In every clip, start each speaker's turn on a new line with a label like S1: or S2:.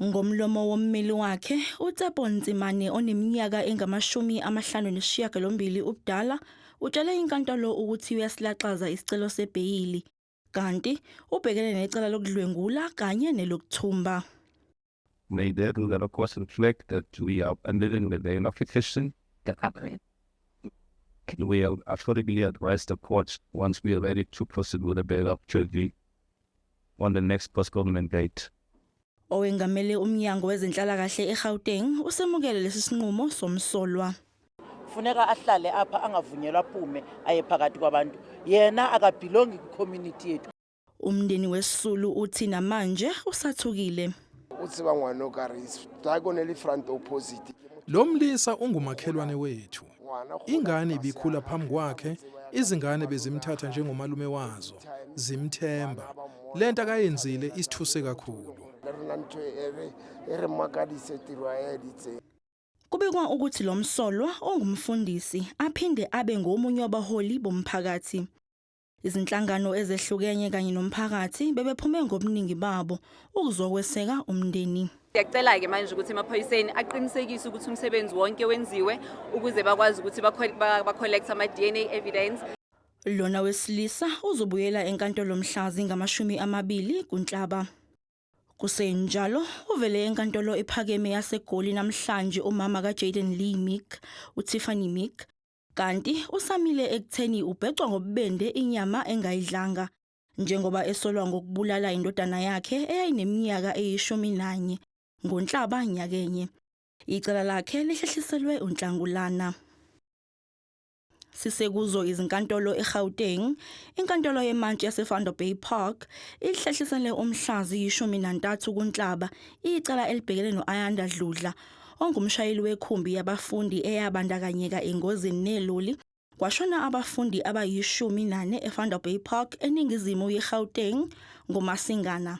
S1: Ngomlomo wommeli wakhe, uTsepo Nzimane oneminyaka engama-58 ubudala, utshele inkantolo ukuthi uyasilaxaza isicelo sebheyili, kanti ubhekene necala lokudlwengula kanye nelokuthumba.
S2: May the of course reflect that we are amending the bail application. We have authoritatively advised the court once we are ready to proceed with the bail application on the next post-government date.
S1: Owengamele umnyango wezenhlalakahle eGauteng usemukele lesi sinqumo somsolwa.
S3: Funeka ahlale apha angavunyelwa phume aye phakathi kwabantu. Yena akabelongi ku-community yethu.
S1: Umndeni weSisulu uthi namanje usathukile.
S4: Utsiba ngwana okaris diagonally front opposite.
S5: Lo mlisa ungumakhelwane wethu. Ingane ibikhula phambi kwakhe, izingane bezimthatha njengomalume wazo, zimthemba. Lento akayenzile isithuse kakhulu.
S1: Kubikwa ukuthi lo msolwa ongumfundisi aphinde abe ngomunye wabaholi bomphakathi. Izinhlangano ezehlukenye kanye nomphakathi bebephume ngobuningi babo ukuzokweseka umndeni.
S6: Ngiyacela ke manje ukuthi emaphoyiseni aqinisekise ukuthi umsebenzi wonke wenziwe ukuze bakwazi ukuthi ba-collect ama DNA evidence.
S1: Lona wesilisa uzobuyela enkantolo mhla zingama-20 kuNhlaba. Kusenjalo uvele enkantolo ephakeme yaseGoli namhlanje umama kaJayden Lee Meek, uTiffany Meek, kanti usamile ekutheni ubhecwa ngobubende inyama engayidlanga njengoba esolwa ngokubulala indodana yakhe eyayineminyaka eyi-11 ngoNhlaba nyakenye. Icala lakhe lihlehliselwe uNhlangulana. Sisekuzo izinkantolo eGauteng, inkantolo yemantshi yaseVando Bay Park ihlehlisele umhlazi 13 kuNhlaba icala elibhekene noAyanda Dludla ongumshayeli wekhumbi yabafundi eyabandakanyeka engozini neloli kwashona abafundi abayi-14 eVando Bay Park eningizimu yeGauteng ngoMasingana.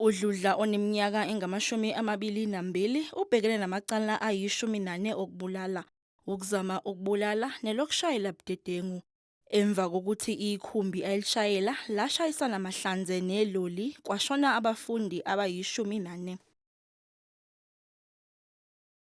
S1: UDludla oneminyaka engama-22 ubhekene namacala ayi-14 okubulala, ukuzama ukubulala nelokushayela budedengu. Emva kokuthi ikhumbi ayilishayela lashayisana amahlanze neloli kwashona abafundi abayi-14.